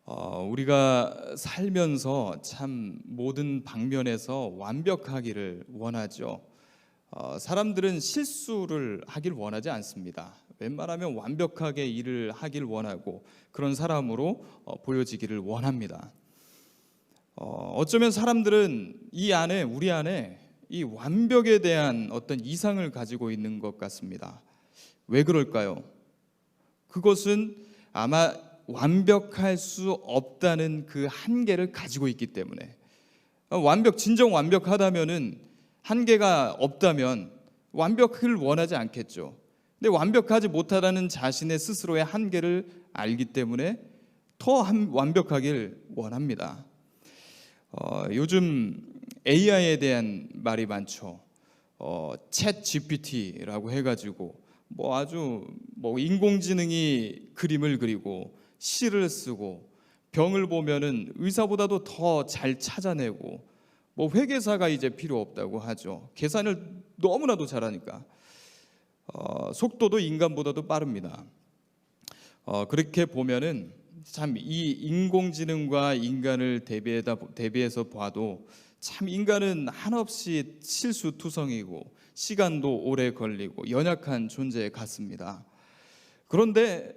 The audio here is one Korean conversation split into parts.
우리가 살면서 참 모든 방면에서 완벽하기를 원하죠. 사람들은 실수를 하길 원하지 않습니다. 웬만하면 완벽하게 일을 하길 원하고 그런 사람으로 보여지기를 원합니다. 어쩌면 사람들은 우리 안에 이 완벽에 대한 어떤 이상을 가지고 있는 것 같습니다. 왜 그럴까요? 그것은 아마 완벽할 수 없다는 그 한계를 가지고 있기 때문에, 진정 완벽하다면은 한계가 없다면 완벽을 원하지 않겠죠. 근데 완벽하지 못하다는 자신의 스스로의 한계를 알기 때문에 더 완벽하길 원합니다. 요즘 AI에 대한 말이 많죠. 챗 GPT라고 해가지고 아주 인공지능이 그림을 그리고 시를 쓰고 병을 보면은 의사보다도 더 잘 찾아내고 회계사가 이제 필요 없다고 하죠. 계산을 너무나도 잘하니까 속도도 인간보다도 빠릅니다. 그렇게 보면은 참 이 인공지능과 인간을 대비해서 봐도 참 인간은 한없이 실수투성이고 시간도 오래 걸리고 연약한 존재 같습니다. 그런데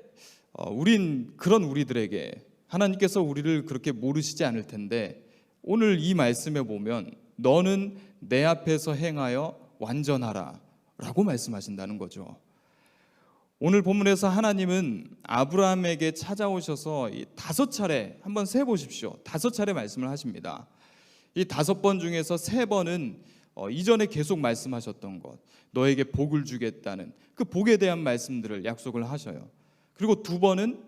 그런 우리들에게 하나님께서 우리를 그렇게 모르시지 않을 텐데 오늘 이 말씀에 보면 너는 내 앞에서 행하여 완전하라 라고 말씀하신다는 거죠. 오늘 본문에서 하나님은 아브라함에게 찾아오셔서 5차례 한번 세보십시오. 5차례 말씀을 하십니다. 이 5번 중에서 3번은 이전에 계속 말씀하셨던 것, 너에게 복을 주겠다는 그 복에 대한 말씀들을 약속을 하셔요. 그리고 2번은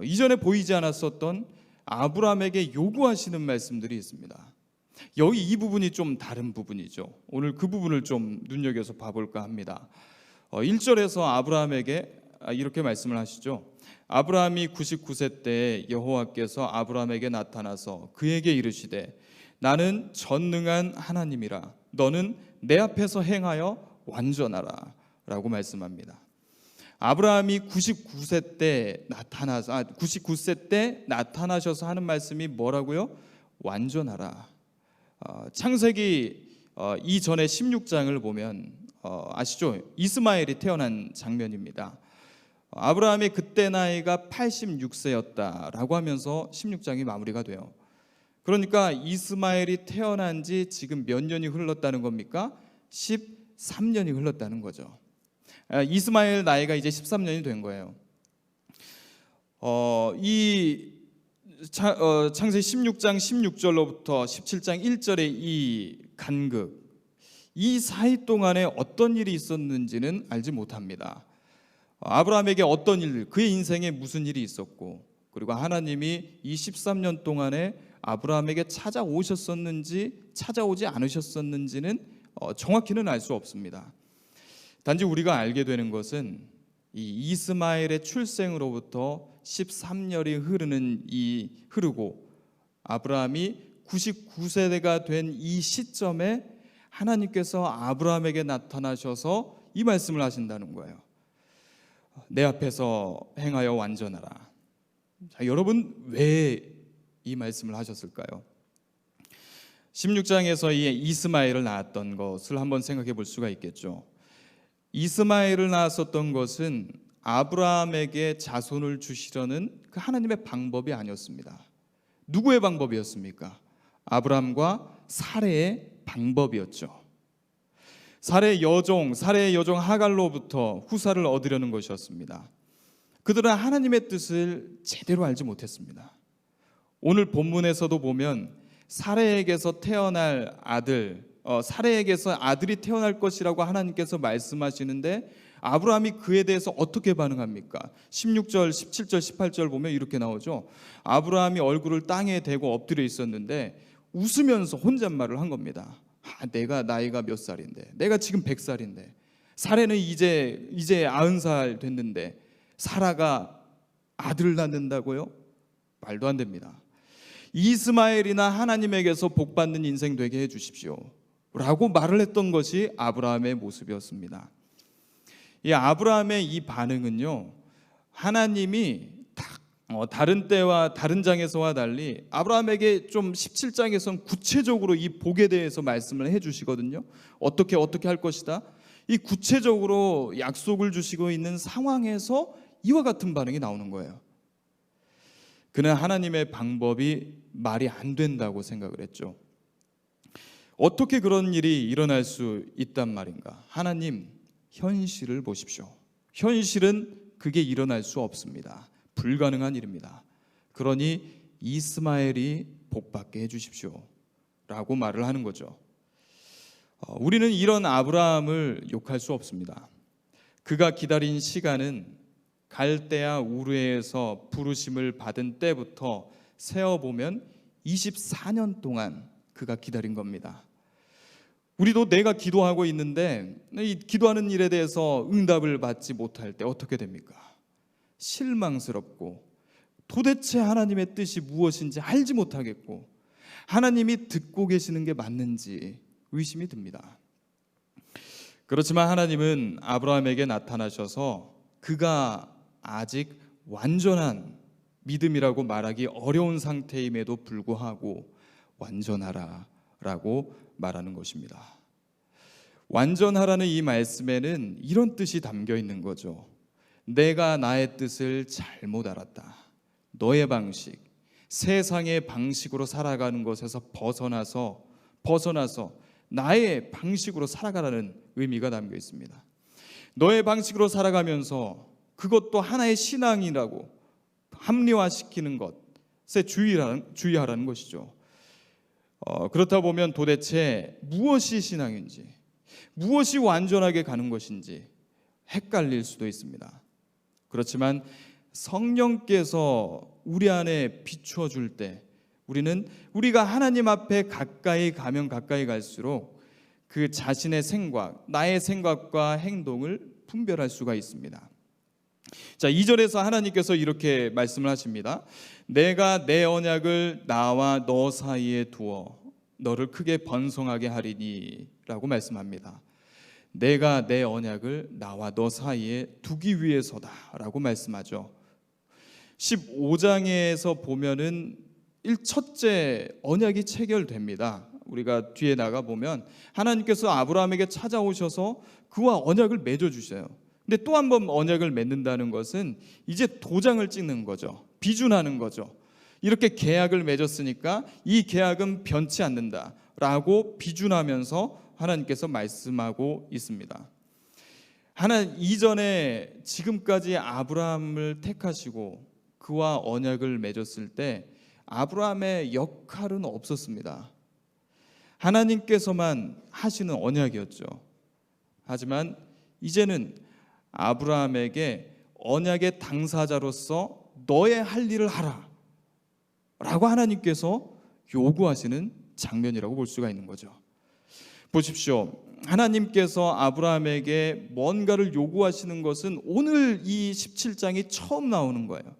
이전에 보이지 않았었던 아브라함에게 요구하시는 말씀들이 있습니다. 여기 이 부분이 좀 다른 부분이죠. 오늘 그 부분을 좀 눈여겨서 봐볼까 합니다. 1절에서 아브라함에게 이렇게 말씀을 하시죠. 아브라함이 99세 때 여호와께서 아브라함에게 나타나서 그에게 이르시되 나는 전능한 하나님이라 너는 내 앞에서 행하여 완전하라 라고 말씀합니다. 아브라함이 99세 때 나타나셔서 하는 말씀이 뭐라고요? 완전하라. 창세기 이전에 16장을 보면 아시죠? 이스마엘이 태어난 장면입니다. 아브라함이 그때 나이가 86세였다라고 하면서 16장이 마무리가 돼요. 그러니까 이스마엘이 태어난 지 지금 몇 년이 흘렀다는 겁니까? 13년이 흘렀다는 거죠. 이스마엘 나이가 이제 13년이 된 거예요. 창세기 16장 16절로부터 17장 1절의 이 간극, 이 사이 동안에 어떤 일이 있었는지는 알지 못합니다. 아브라함에게 어떤 일, 그의 인생에 무슨 일이 있었고, 그리고 하나님이 이 13년 동안에 아브라함에게 찾아오지 않으셨었는지는 정확히는 알 수 없습니다. 단지 우리가 알게 되는 것은 이 이스마엘의 출생으로부터 13년이 흐르고 아브라함이 99세가 된 이 시점에 하나님께서 아브라함에게 나타나셔서 이 말씀을 하신다는 거예요. 내 앞에서 행하여 완전하라. 자, 여러분 왜 이 말씀을 하셨을까요? 16장에서 이 이스마엘을 낳았던 것을 한번 생각해 볼 수가 있겠죠. 이스마엘을 낳았었던 것은 아브라함에게 자손을 주시려는 그 하나님의 방법이 아니었습니다. 누구의 방법이었습니까? 아브라함과 사레의 방법이었죠. 사레의 여종 하갈로부터 후사를 얻으려는 것이었습니다. 그들은 하나님의 뜻을 제대로 알지 못했습니다. 오늘 본문에서도 보면 사레에게서 아들이 태어날 것이라고 하나님께서 말씀하시는데 아브라함이 그에 대해서 어떻게 반응합니까? 16절, 17절, 18절 보면 이렇게 나오죠. 아브라함이 얼굴을 땅에 대고 엎드려 있었는데 웃으면서 혼잣말을 한 겁니다. 내가 나이가 몇 살인데, 내가 지금 100살인데, 사레는 이제 90살 됐는데 사라가 아들을 낳는다고요? 말도 안 됩니다. 이스마엘이나 하나님에게서 복받는 인생 되게 해주십시오 라고 말을 했던 것이 아브라함의 모습이었습니다. 이 아브라함의 이 반응은요, 하나님이 딱 다른 때와 다른 장에서와 달리 아브라함에게 좀 17장에선 구체적으로 이 복에 대해서 말씀을 해주시거든요. 어떻게 할 것이다. 이 구체적으로 약속을 주시고 있는 상황에서 이와 같은 반응이 나오는 거예요. 그는 하나님의 방법이 말이 안 된다고 생각을 했죠. 어떻게 그런 일이 일어날 수 있단 말인가? 하나님, 현실을 보십시오. 현실은 그게 일어날 수 없습니다. 불가능한 일입니다. 그러니 이스마엘이 복받게 해주십시오 라고 말을 하는 거죠. 우리는 이런 아브라함을 욕할 수 없습니다. 그가 기다린 시간은 갈대아 우르에서 부르심을 받은 때부터 세어보면 24년 동안 그가 기다린 겁니다. 우리도 내가 기도하고 있는데 이 기도하는 일에 대해서 응답을 받지 못할 때 어떻게 됩니까? 실망스럽고 도대체 하나님의 뜻이 무엇인지 알지 못하겠고 하나님이 듣고 계시는 게 맞는지 의심이 듭니다. 그렇지만 하나님은 아브라함에게 나타나셔서 그가 아직 완전한 믿음이라고 말하기 어려운 상태임에도 불구하고 완전하라 라고 말하는 것입니다. 완전하라는 이 말씀에는 이런 뜻이 담겨 있는 거죠. 내가 나의 뜻을 잘못 알았다. 너의 방식, 세상의 방식으로 살아가는 것에서 벗어나서 나의 방식으로 살아가라는 의미가 담겨 있습니다. 너의 방식으로 살아가면서 그것도 하나의 신앙이라고 합리화시키는 것에 주의하라는 것이죠. 그렇다 보면 도대체 무엇이 신앙인지, 무엇이 완전하게 가는 것인지 헷갈릴 수도 있습니다. 그렇지만 성령께서 우리 안에 비추어 줄 때 우리가 하나님 앞에 가까이 가면 가까이 갈수록 그 자신의 생각, 나의 생각과 행동을 분별할 수가 있습니다. 자, 2절에서 하나님께서 이렇게 말씀을 하십니다. 내가 내 언약을 나와 너 사이에 두어 너를 크게 번성하게 하리니 라고 말씀합니다. 내가 내 언약을 나와 너 사이에 두기 위해서다 라고 말씀하죠. 15장에서 보면은 첫째 언약이 체결됩니다. 우리가 뒤에 나가 보면 하나님께서 아브라함에게 찾아오셔서 그와 언약을 맺어 주셔요. 근데 또 한 번 언약을 맺는다는 것은 이제 도장을 찍는 거죠. 비준하는 거죠. 이렇게 계약을 맺었으니까 이 계약은 변치 않는다라고 비준하면서 하나님께서 말씀하고 있습니다. 하나님 이전에 지금까지 아브라함을 택하시고 그와 언약을 맺었을 때 아브라함의 역할은 없었습니다. 하나님께서만 하시는 언약이었죠. 하지만 이제는 아브라함에게 언약의 당사자로서 너의 할 일을 하라 라고 하나님께서 요구하시는 장면이라고 볼 수가 있는 거죠. 보십시오. 하나님께서 아브라함에게 뭔가를 요구하시는 것은 오늘 이 17장이 처음 나오는 거예요.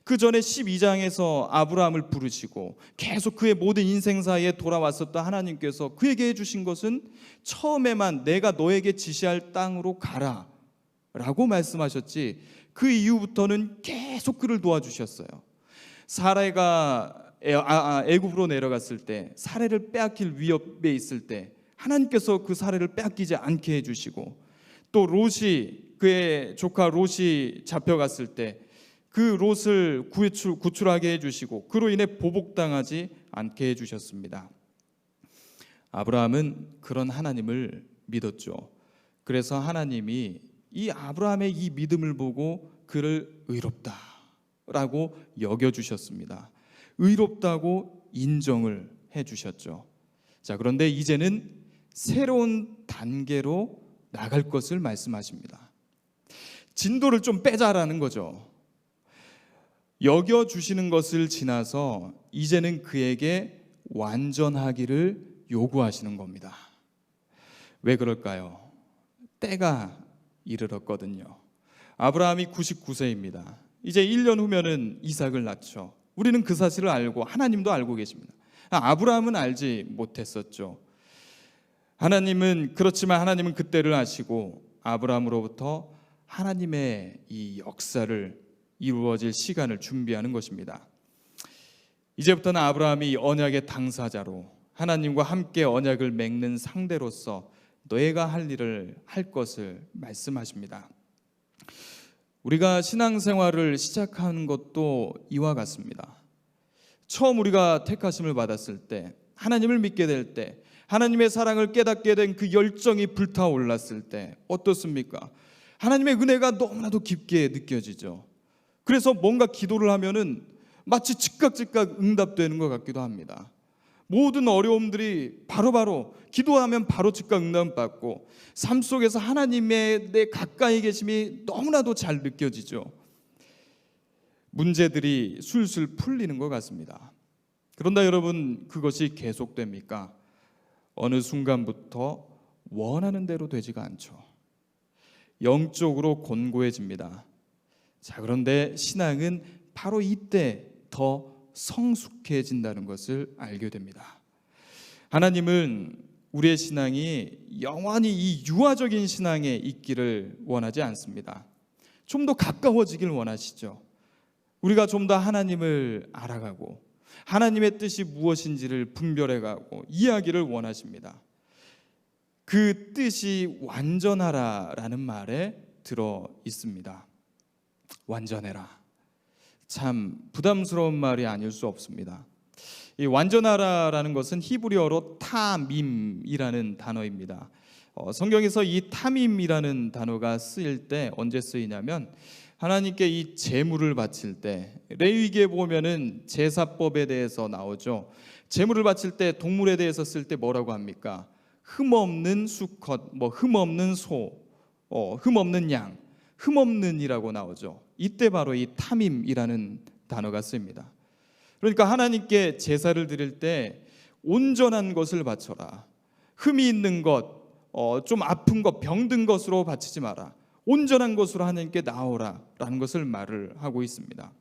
그 전에 12장에서 아브라함을 부르시고 계속 그의 모든 인생사에 돌아왔었던 하나님께서 그에게 해주신 것은 처음에만 내가 너에게 지시할 땅으로 가라 라고 말씀하셨지, 그 이후부터는 계속 그를 도와주셨어요. 사라가 애굽으로 내려갔을 때, 사례를 빼앗길 위협에 있을 때 하나님께서 그 사례를 빼앗기지 않게 해주시고, 또 롯이, 그의 조카 롯이 잡혀갔을 때 그 롯을 구출하게 해주시고 그로 인해 보복당하지 않게 해주셨습니다. 아브라함은 그런 하나님을 믿었죠. 그래서 하나님이 이 아브라함의 이 믿음을 보고 그를 의롭다라고 여겨주셨습니다. 의롭다고 인정을 해주셨죠. 자, 그런데 이제는 새로운 단계로 나갈 것을 말씀하십니다. 진도를 좀 빼자라는 거죠. 여겨주시는 것을 지나서 이제는 그에게 완전하기를 요구하시는 겁니다. 왜 그럴까요? 때가 이르렀거든요. 아브라함이 99세입니다. 이제 1년 후면은 이삭을 낳죠. 우리는 그 사실을 알고 하나님도 알고 계십니다. 아브라함은 알지 못했었죠. 그렇지만 하나님은 그때를 아시고 아브라함으로부터 하나님의 이 역사를 이루어질 시간을 준비하는 것입니다. 이제부터는 아브라함이 언약의 당사자로 하나님과 함께 언약을 맺는 상대로서 너희가 할 일을 할 것을 말씀하십니다. 우리가 신앙생활을 시작하는 것도 이와 같습니다. 처음 우리가 택하심을 받았을 때, 하나님을 믿게 될 때, 하나님의 사랑을 깨닫게 된 그 열정이 불타올랐을 때 어떻습니까? 하나님의 은혜가 너무나도 깊게 느껴지죠. 그래서 뭔가 기도를 하면은 마치 즉각 응답되는 것 같기도 합니다. 모든 어려움들이 바로바로 기도하면 바로 즉각 응답받고 삶 속에서 하나님의 내 가까이 계심이 너무나도 잘 느껴지죠. 문제들이 술술 풀리는 것 같습니다. 그런데 여러분, 그것이 계속됩니까? 어느 순간부터 원하는 대로 되지가 않죠. 영적으로 곤고해집니다. 자, 그런데 신앙은 바로 이때 더 성숙해진다는 것을 알게 됩니다. 하나님은 우리의 신앙이 영원히 이 유아적인 신앙에 있기를 원하지 않습니다. 좀 더 가까워지길 원하시죠. 우리가 좀 더 하나님을 알아가고 하나님의 뜻이 무엇인지를 분별해가고 이해하기를 원하십니다. 그 뜻이 완전하라라는 말에 들어 있습니다. 완전해라. 참 부담스러운 말이 아닐 수 없습니다. 이 완전하라라는 것은 히브리어로 타밈이라는 단어입니다. 성경에서 이 타밈이라는 단어가 쓰일 때 언제 쓰이냐면 하나님께 이 제물을 바칠 때, 레위기에 보면은 제사법에 대해서 나오죠. 제물을 바칠 때 동물에 대해서 쓸 때 뭐라고 합니까? 흠없는 수컷, 흠없는 소, 흠없는 양, 흠없는이라고 나오죠. 이때 바로 이 타밈이라는 단어가 쓰입니다. 그러니까 하나님께 제사를 드릴 때 온전한 것을 바쳐라. 흠이 있는 것, 좀 아픈 것, 병든 것으로 바치지 마라. 온전한 것으로 하나님께 나오라라는 것을 말을 하고 있습니다.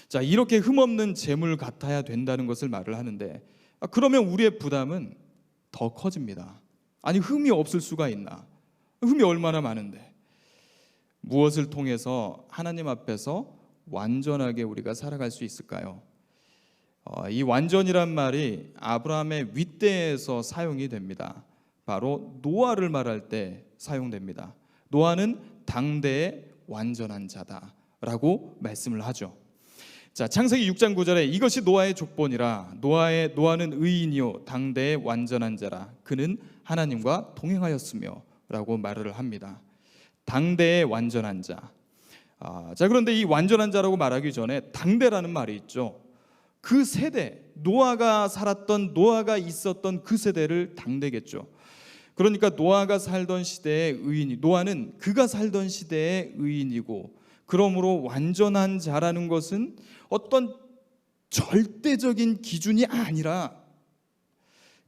자, 이렇게 흠없는 제물 같아야 된다는 것을 말을 하는데, 그러면 우리의 부담은 더 커집니다. 아니, 흠이 없을 수가 있나? 흠이 얼마나 많은데. 무엇을 통해서 하나님 앞에서 완전하게 우리가 살아갈 수 있을까요? 이 완전이란 말이 아브라함의 윗대에서 사용이 됩니다. 바로 노아를 말할 때 사용됩니다. 노아는 당대의 완전한 자다라고 말씀을 하죠. 자, 창세기 6장 9절에 이것이 노아의 족본이라. 노아는 의인이요 당대의 완전한 자라. 그는 하나님과 동행하였으며 라고 말을 합니다. 당대의 완전한 자. 자, 그런데 이 완전한 자라고 말하기 전에 당대라는 말이 있죠. 그 세대, 노아가 있었던 그 세대를 당대겠죠. 그러니까 노아가 살던 시대의 의인이, 노아는 그가 살던 시대의 의인이고, 그러므로 완전한 자라는 것은 어떤 절대적인 기준이 아니라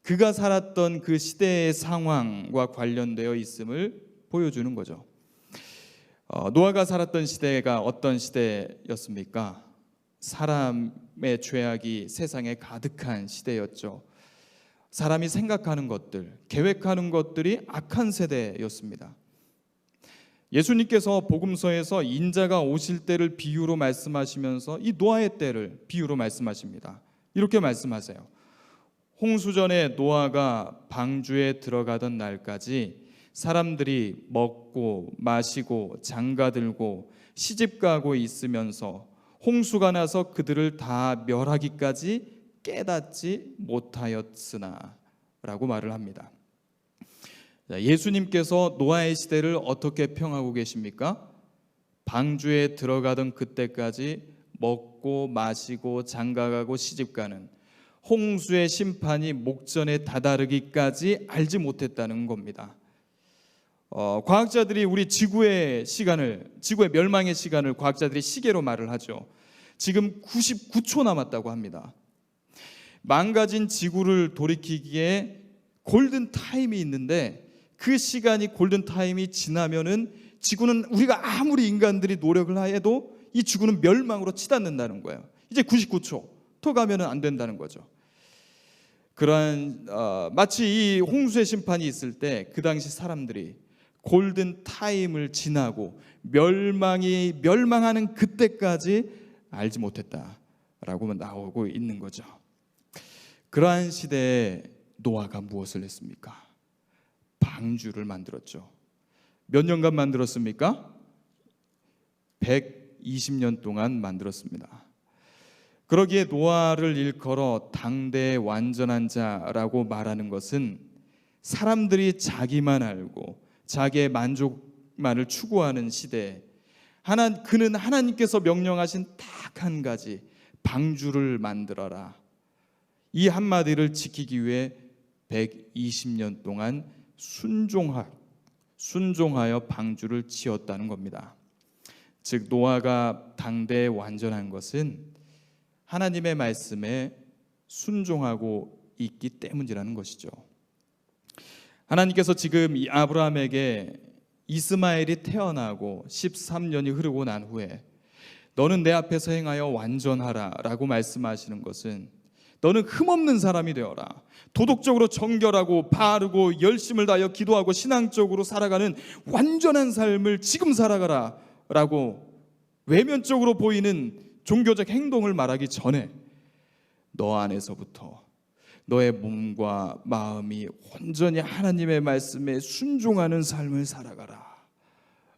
그가 살았던 그 시대의 상황과 관련되어 있음을 보여주는 거죠. 노아가 살았던 시대가 어떤 시대였습니까? 사람의 죄악이 세상에 가득한 시대였죠. 사람이 생각하는 것들, 계획하는 것들이 악한 세대였습니다. 예수님께서 복음서에서 인자가 오실 때를 비유로 말씀하시면서 이 노아의 때를 비유로 말씀하십니다. 이렇게 말씀하세요. 홍수전에 노아가 방주에 들어가던 날까지 사람들이 먹고 마시고 장가들고 시집가고 있으면서 홍수가 나서 그들을 다 멸하기까지 깨닫지 못하였으나 라고 말을 합니다. 예수님께서 노아의 시대를 어떻게 평하고 계십니까? 방주에 들어가던 그때까지 먹고 마시고 장가가고 시집가는 홍수의 심판이 목전에 다다르기까지 알지 못했다는 겁니다. 과학자들이 우리 지구의 멸망의 시간을 과학자들이 시계로 말을 하죠. 지금 99초 남았다고 합니다. 망가진 지구를 돌이키기에 골든 타임이 있는데, 그 시간이 골든 타임이 지나면은 지구는, 우리가 아무리 인간들이 노력을 해도 이 지구는 멸망으로 치닫는다는 거예요. 이제 99초 더 가면은 안 된다는 거죠. 그러한 마치 이 홍수의 심판이 있을 때 그 당시 사람들이 골든 타임을 지나고 멸망하는 그때까지 알지 못했다라고 나오고 있는 거죠. 그러한 시대에 노아가 무엇을 했습니까? 방주를 만들었죠. 몇 년간 만들었습니까? 120년 동안 만들었습니다. 그러기에 노아를 일컬어 당대의 완전한 자라고 말하는 것은 사람들이 자기만 알고 자기의 만족만을 추구하는 시대에 그는 하나님께서 명령하신 딱 한 가지, 방주를 만들어라, 이 한마디를 지키기 위해 120년 동안 순종하여 방주를 지었다는 겁니다. 즉 노아가 당대에 완전한 것은 하나님의 말씀에 순종하고 있기 때문이라는 것이죠. 하나님께서 지금 이 아브라함에게 이스마엘이 태어나고 13년이 흐르고 난 후에 너는 내 앞에서 행하여 완전하라 라고 말씀하시는 것은 너는 흠없는 사람이 되어라, 도덕적으로 정결하고 바르고 열심을 다하여 기도하고 신앙적으로 살아가는 완전한 삶을 지금 살아가라 라고 외면적으로 보이는 종교적 행동을 말하기 전에 너 안에서부터 너의 몸과 마음이 온전히 하나님의 말씀에 순종하는 삶을 살아가라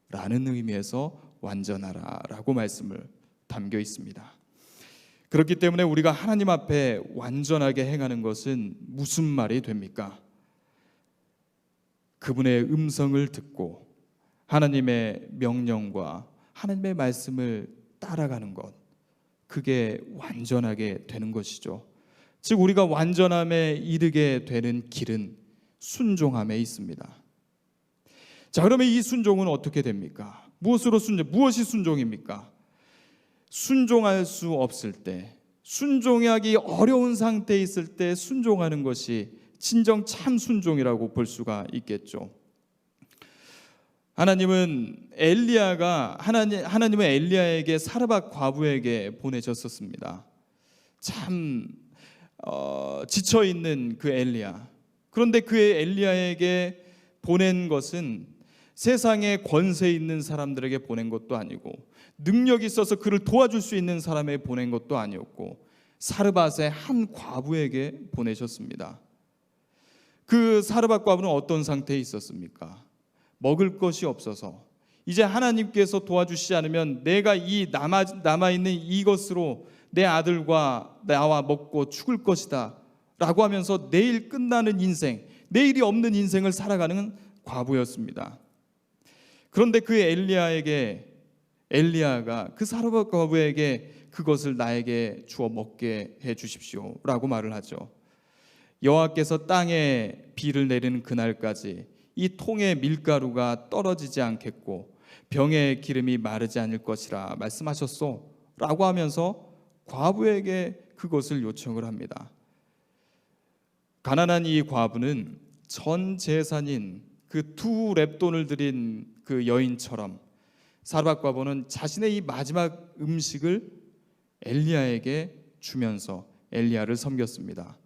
라는 의미에서 완전하라 라고 말씀을 담겨 있습니다. 그렇기 때문에 우리가 하나님 앞에 완전하게 행하는 것은 무슨 말이 됩니까? 그분의 음성을 듣고 하나님의 명령과 하나님의 말씀을 따라가는 것, 그게 완전하게 되는 것이죠. 즉 우리가 완전함에 이르게 되는 길은 순종함에 있습니다. 자, 그러면 이 순종은 어떻게 됩니까? 무엇이 순종입니까? 순종할 수 없을 때, 순종하기 어려운 상태에 있을 때 순종하는 것이 진정 참 순종이라고 볼 수가 있겠죠. 하나님은 엘리야에게 사르밧 과부에게 보내셨었습니다. 참 지쳐 있는 그 엘리야. 그런데 그 엘리야에게 보낸 것은 세상에 권세 있는 사람들에게 보낸 것도 아니고 능력이 있어서 그를 도와줄 수 있는 사람에게 보낸 것도 아니었고 사르밧의 한 과부에게 보내셨습니다. 그 사르밧 과부는 어떤 상태에 있었습니까? 먹을 것이 없어서 이제 하나님께서 도와주시지 않으면 내가 이 남아있는 이것으로 내 아들과 나와 먹고 죽을 것이다 라고 하면서 내일 끝나는 인생, 내일이 없는 인생을 살아가는 과부였습니다. 그런데 그 엘리야가 그 사르밧 과부에게 그것을 나에게 주어 먹게 해 주십시오 라고 말을 하죠. 여호와께서 땅에 비를 내리는 그날까지 이 통의 밀가루가 떨어지지 않겠고 병의 기름이 마르지 않을 것이라 말씀하셨소 라고 하면서 과부에게 그것을 요청을 합니다. 가난한 이 과부는 전 재산인 그 두 렙돈을 드린 그 여인처럼 사르밧 과부는 자신의 이 마지막 음식을 엘리야에게 주면서 엘리야를 섬겼습니다.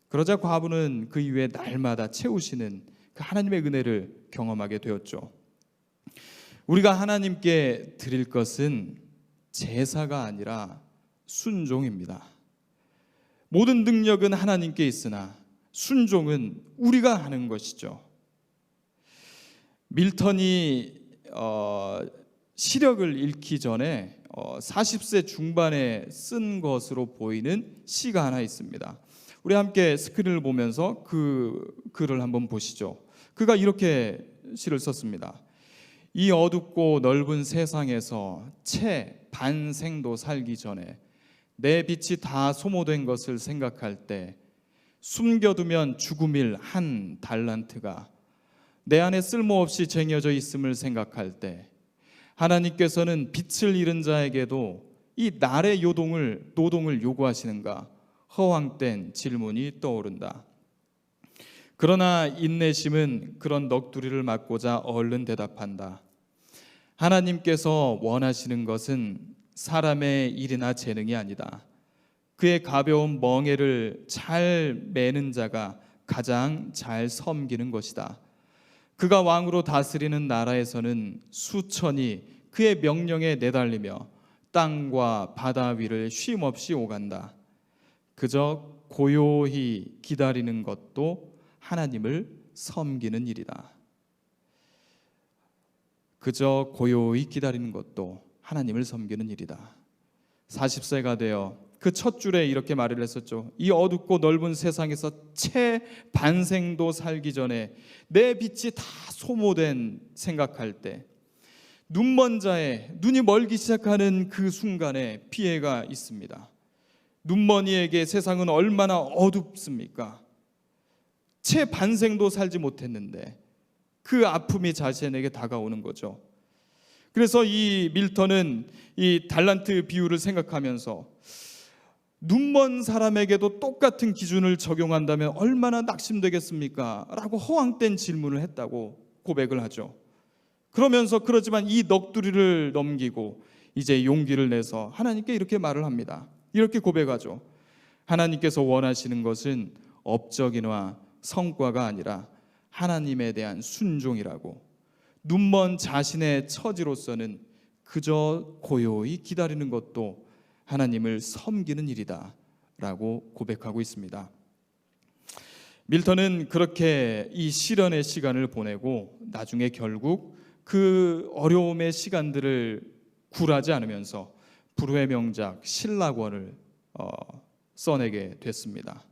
그러자 과부는 그 이후에 날마다 채우시는 그 하나님의 은혜를 경험하게 되었죠. 우리가 하나님께 드릴 것은 제사가 아니라 순종입니다. 모든 능력은 하나님께 있으나 순종은 우리가 하는 것이죠. 밀턴이 시력을 잃기 전에 40세 중반에 쓴 것으로 보이는 시가 하나 있습니다. 우리 함께 스크린을 보면서 그 글을 한번 보시죠. 그가 이렇게 시를 썼습니다. 이 어둡고 넓은 세상에서 채 반생도 살기 전에 내 빛이 다 소모된 것을 생각할 때 숨겨두면 죽음일 한 달란트가 내 안에 쓸모없이 쟁여져 있음을 생각할 때 하나님께서는 빛을 잃은 자에게도 이 날의 노동을 요구하시는가 허황된 질문이 떠오른다. 그러나 인내심은 그런 넋두리를 막고자 얼른 대답한다. 하나님께서 원하시는 것은 사람의 일이나 재능이 아니다. 그의 가벼운 멍에를 잘 매는 자가 가장 잘 섬기는 것이다. 그가 왕으로 다스리는 나라에서는 수천이 그의 명령에 내달리며 땅과 바다 위를 쉼없이 오간다. 그저 고요히 기다리는 것도 하나님을 섬기는 일이다. 그저 고요히 기다리는 것도 하나님을 섬기는 일이다. 40세가 되어 그 첫 줄에 이렇게 말을 했었죠. 이 어둡고 넓은 세상에서 채 반생도 살기 전에 내 빛이 다 소모된 생각할 때, 눈먼 자의 눈이 멀기 시작하는 그 순간에 피해가 있습니다. 눈머니에게 세상은 얼마나 어둡습니까? 채 반생도 살지 못했는데 그 아픔이 자신에게 다가오는 거죠. 그래서 이 밀턴은 이 달란트 비유를 생각하면서 눈먼 사람에게도 똑같은 기준을 적용한다면 얼마나 낙심되겠습니까? 라고 허황된 질문을 했다고 고백을 하죠. 그러면서 그러지만 이 넋두리를 넘기고 이제 용기를 내서 하나님께 이렇게 말을 합니다. 이렇게 고백하죠. 하나님께서 원하시는 것은 업적이나 성과가 아니라 하나님에 대한 순종이라고, 눈먼 자신의 처지로서는 그저 고요히 기다리는 것도 하나님을 섬기는 일이다 라고 고백하고 있습니다. 밀턴은 그렇게 이 시련의 시간을 보내고 나중에 결국 그 어려움의 시간들을 굴하지 않으면서 불후의 명작 신라권을 써내게 됐습니다.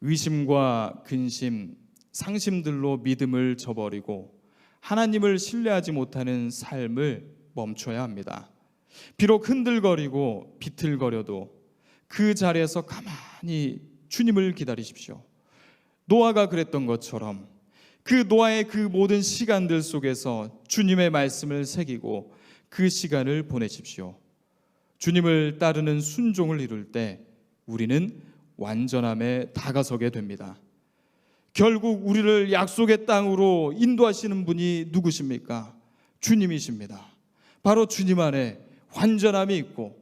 의심과 근심, 상심들로 믿음을 저버리고 하나님을 신뢰하지 못하는 삶을 멈춰야 합니다. 비록 흔들거리고 비틀거려도 그 자리에서 가만히 주님을 기다리십시오. 노아가 그랬던 것처럼 그 노아의 그 모든 시간들 속에서 주님의 말씀을 새기고 그 시간을 보내십시오. 주님을 따르는 순종을 이룰 때 우리는 완전함에 다가서게 됩니다. 결국 우리를 약속의 땅으로 인도하시는 분이 누구십니까? 주님이십니다. 바로 주님 안에 완전함이 있고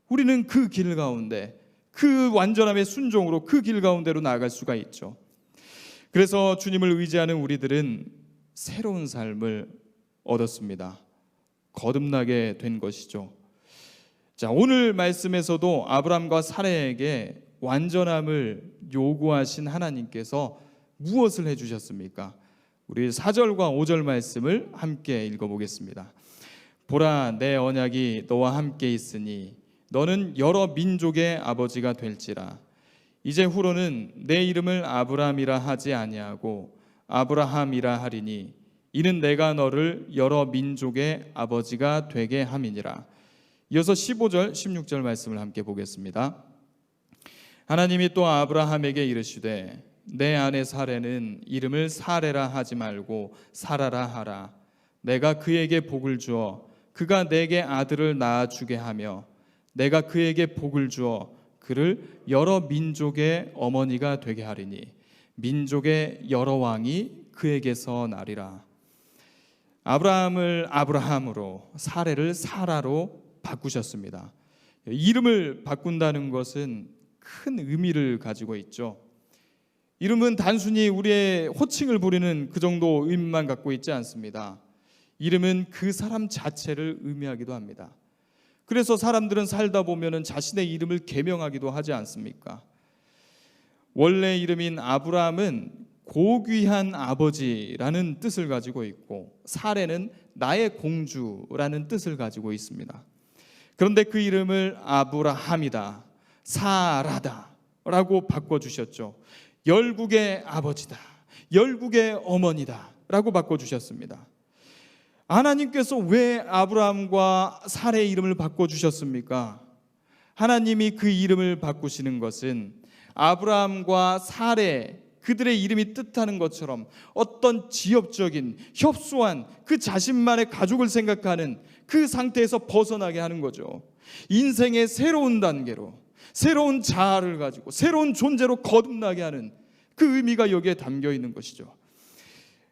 우리는 그 길 가운데, 그 완전함의 순종으로 그 길 가운데로 나아갈 수가 있죠. 그래서 주님을 의지하는 우리들은 새로운 삶을 얻었습니다. 거듭나게 된 것이죠. 자, 오늘 말씀에서도 아브라함과 사라에게 완전함을 요구하신 하나님께서 무엇을 해주셨습니까? 우리 4절과 5절 말씀을 함께 읽어보겠습니다. 보라, 내 언약이 너와 함께 있으니 너는 여러 민족의 아버지가 될지라. 이제 후로는 내 이름을 아브라함이라 하지 아니하고 아브라함이라 하리니 이는 내가 너를 여러 민족의 아버지가 되게 함이니라. 이어서 15절 16절 말씀을 함께 보겠습니다. 하나님이 또 아브라함에게 이르시되 내 아내 사레는 이름을 사레라 하지 말고 사라라 하라. 내가 그에게 복을 주어 그가 내게 아들을 낳아주게 하며 내가 그에게 복을 주어 그를 여러 민족의 어머니가 되게 하리니 민족의 여러 왕이 그에게서 나리라. 아브라함을 아브라함으로, 사레를 사라로 바꾸셨습니다. 이름을 바꾼다는 것은 큰 의미를 가지고 있죠. 이름은 단순히 우리의 호칭을 부리는 그 정도 의미만 갖고 있지 않습니다. 이름은 그 사람 자체를 의미하기도 합니다. 그래서 사람들은 살다 보면은 자신의 이름을 계명하기도 하지 않습니까? 원래 이름인 아브라함은 고귀한 아버지라는 뜻을 가지고 있고 사레는 나의 공주라는 뜻을 가지고 있습니다. 그런데 그 이름을 아브라함이다, 사라다 라고 바꿔주셨죠. 열국의 아버지다, 열국의 어머니다 라고 바꿔주셨습니다. 하나님께서 왜 아브라함과 사레의 이름을 바꿔주셨습니까? 하나님이 그 이름을 바꾸시는 것은 아브라함과 사레, 그들의 이름이 뜻하는 것처럼 어떤 지역적인 협소한 그 자신만의 가족을 생각하는 그 상태에서 벗어나게 하는 거죠. 인생의 새로운 단계로, 새로운 자아를 가지고 새로운 존재로 거듭나게 하는 그 의미가 여기에 담겨 있는 것이죠.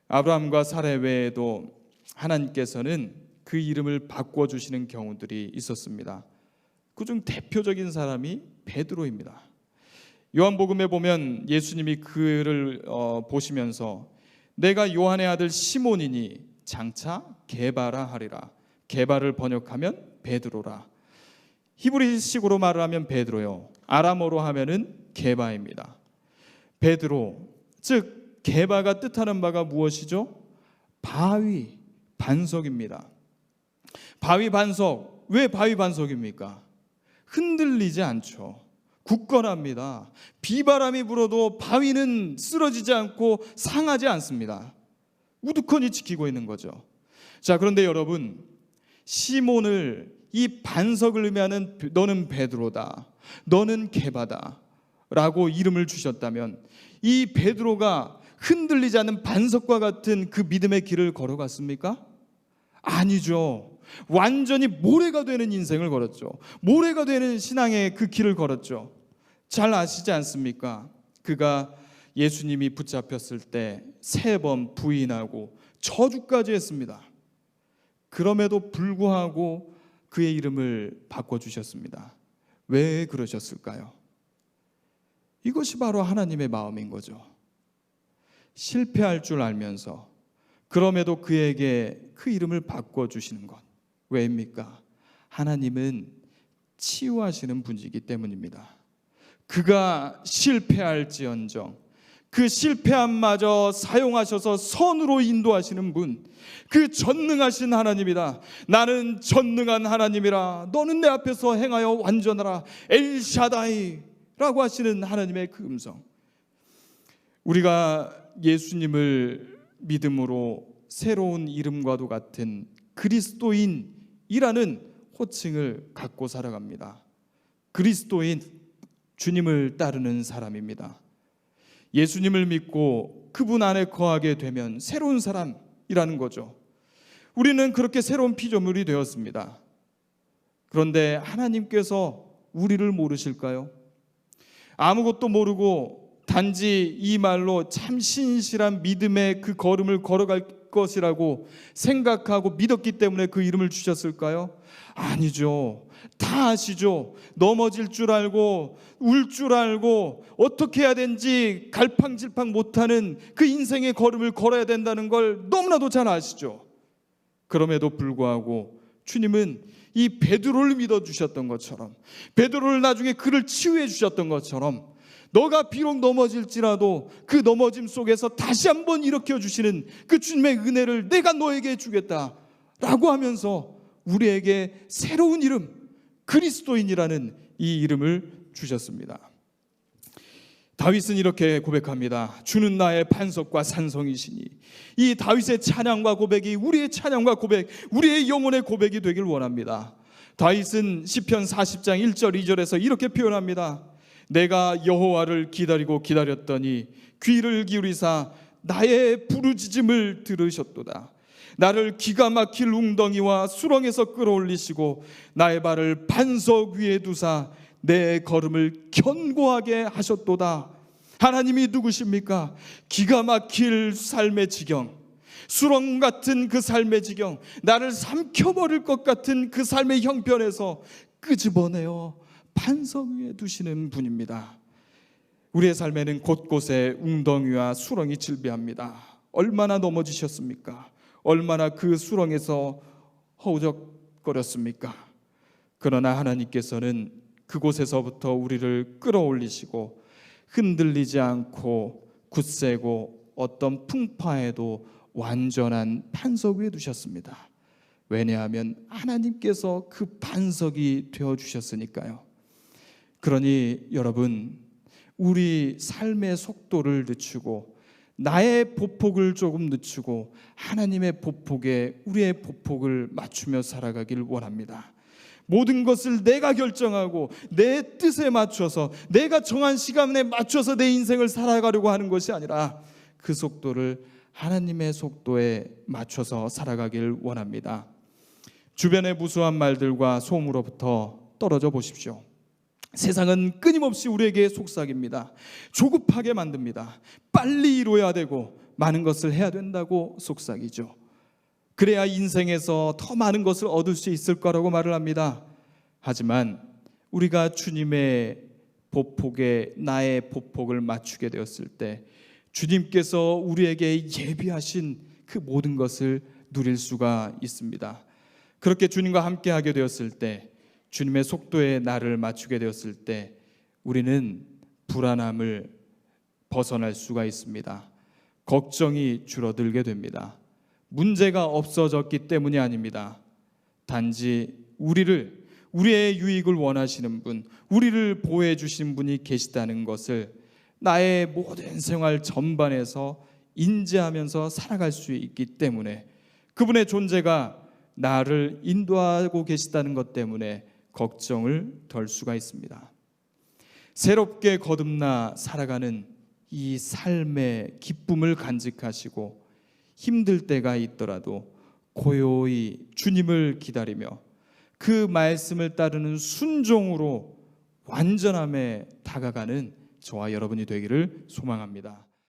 아브라함과 사레 외에도 하나님께서는 그 이름을 바꿔주시는 경우들이 있었습니다. 그중 대표적인 사람이 베드로입니다. 요한복음에 보면 예수님이 그를 보시면서 내가 요한의 아들 시몬이니 장차 게바라 하리라. 게바를 번역하면 베드로라. 히브리식으로 말을 하면 베드로요, 아람어로 하면은 게바입니다. 베드로, 즉 게바가 뜻하는 바가 무엇이죠? 바위, 반석입니다. 바위 반석, 왜 바위 반석입니까? 흔들리지 않죠. 굳건합니다. 비바람이 불어도 바위는 쓰러지지 않고 상하지 않습니다. 우두커니 지키고 있는 거죠. 자, 그런데 여러분, 시몬을, 이 반석을 의미하는 너는 베드로다, 너는 게바다 라고 이름을 주셨다면 이 베드로가 흔들리지 않는 반석과 같은 그 믿음의 길을 걸어갔습니까? 아니죠. 완전히 모래가 되는 인생을 걸었죠. 모래가 되는 신앙의 그 길을 걸었죠. 잘 아시지 않습니까? 그가 예수님이 붙잡혔을 때 3번 부인하고 저주까지 했습니다. 그럼에도 불구하고 그의 이름을 바꿔주셨습니다. 왜 그러셨을까요? 이것이 바로 하나님의 마음인 거죠. 실패할 줄 알면서 그럼에도 그에게 그 이름을 바꿔주시는 것. 왜입니까? 하나님은 치유하시는 분이기 때문입니다. 그가 실패할지언정 그 실패함마저 사용하셔서 선으로 인도하시는 분, 그 전능하신 하나님이다. 나는 전능한 하나님이라. 너는 내 앞에서 행하여 완전하라. 엘샤다이라고 하시는 하나님의 그 음성. 우리가 예수님을 믿음으로 새로운 이름과도 같은 그리스도인이라는 호칭을 갖고 살아갑니다. 그리스도인, 주님을 따르는 사람입니다. 예수님을 믿고 그분 안에 거하게 되면 새로운 사람이라는 거죠. 우리는 그렇게 새로운 피조물이 되었습니다. 그런데 하나님께서 우리를 모르실까요? 아무것도 모르고 단지 이 말로 참 신실한 믿음의 그 걸음을 걸어갈 것이라고 생각하고 믿었기 때문에 그 이름을 주셨을까요? 아니죠. 다 아시죠. 넘어질 줄 알고 울 줄 알고 어떻게 해야 되는지 갈팡질팡 못하는 그 인생의 걸음을 걸어야 된다는 걸 너무나도 잘 아시죠. 그럼에도 불구하고 주님은 이 베드로를 믿어주셨던 것처럼, 베드로를 나중에 그를 치유해 주셨던 것처럼, 너가 비록 넘어질지라도 그 넘어짐 속에서 다시 한번 일으켜 주시는 그 주님의 은혜를 내가 너에게 주겠다라고 하면서 우리에게 새로운 이름, 그리스도인이라는 이 이름을 주셨습니다. 다윗은 이렇게 고백합니다. 주는 나의 반석과 산성이시니. 이 다윗의 찬양과 고백이 우리의 찬양과 고백, 우리의 영혼의 고백이 되길 원합니다. 다윗은 시편 40장 1절 2절에서 이렇게 표현합니다. 내가 여호와를 기다리고 기다렸더니 귀를 기울이사 나의 부르짖음을 들으셨도다. 나를 기가 막힐 웅덩이와 수렁에서 끌어올리시고 나의 발을 반석 위에 두사 내 걸음을 견고하게 하셨도다. 하나님이 누구십니까? 기가 막힐 삶의 지경, 수렁 같은 그 삶의 지경, 나를 삼켜버릴 것 같은 그 삶의 형편에서 끄집어내어 반석 위에 두시는 분입니다. 우리의 삶에는 곳곳에 웅덩이와 수렁이 질비합니다. 얼마나 넘어지셨습니까? 얼마나 그 수렁에서 허우적거렸습니까? 그러나 하나님께서는 그곳에서부터 우리를 끌어올리시고 흔들리지 않고 굳세고 어떤 풍파에도 완전한 반석 위에 두셨습니다. 왜냐하면 하나님께서 그 반석이 되어주셨으니까요. 그러니 여러분, 우리 삶의 속도를 늦추고 나의 보폭을 조금 늦추고 하나님의 보폭에 우리의 보폭을 맞추며 살아가길 원합니다. 모든 것을 내가 결정하고 내 뜻에 맞춰서 내가 정한 시간에 맞춰서 내 인생을 살아가려고 하는 것이 아니라 그 속도를 하나님의 속도에 맞춰서 살아가길 원합니다. 주변의 무수한 말들과 소음으로부터 떨어져 보십시오. 세상은 끊임없이 우리에게 속삭입니다. 조급하게 만듭니다. 빨리 이루어야 되고 많은 것을 해야 된다고 속삭이죠. 그래야 인생에서 더 많은 것을 얻을 수 있을 거라고 말을 합니다. 하지만 우리가 주님의 보폭에 나의 보폭을 맞추게 되었을 때 주님께서 우리에게 예비하신 그 모든 것을 누릴 수가 있습니다. 그렇게 주님과 함께하게 되었을 때, 주님의 속도에 나를 맞추게 되었을 때 우리는 불안함을 벗어날 수가 있습니다. 걱정이 줄어들게 됩니다. 문제가 없어졌기 때문이 아닙니다. 단지 우리의 유익을 원하시는 분, 우리를 보호해 주신 분이 계시다는 것을 나의 모든 생활 전반에서 인지하면서 살아갈 수 있기 때문에, 그분의 존재가 나를 인도하고 계시다는 것 때문에 걱정을 덜 수가 있습니다. 새롭게 거듭나 살아가는 이 삶의 기쁨을 간직하시고 힘들 때가 있더라도 고요히 주님을 기다리며 그 말씀을 따르는 순종으로 완전함에 다가가는 저와 여러분이 되기를 소망합니다.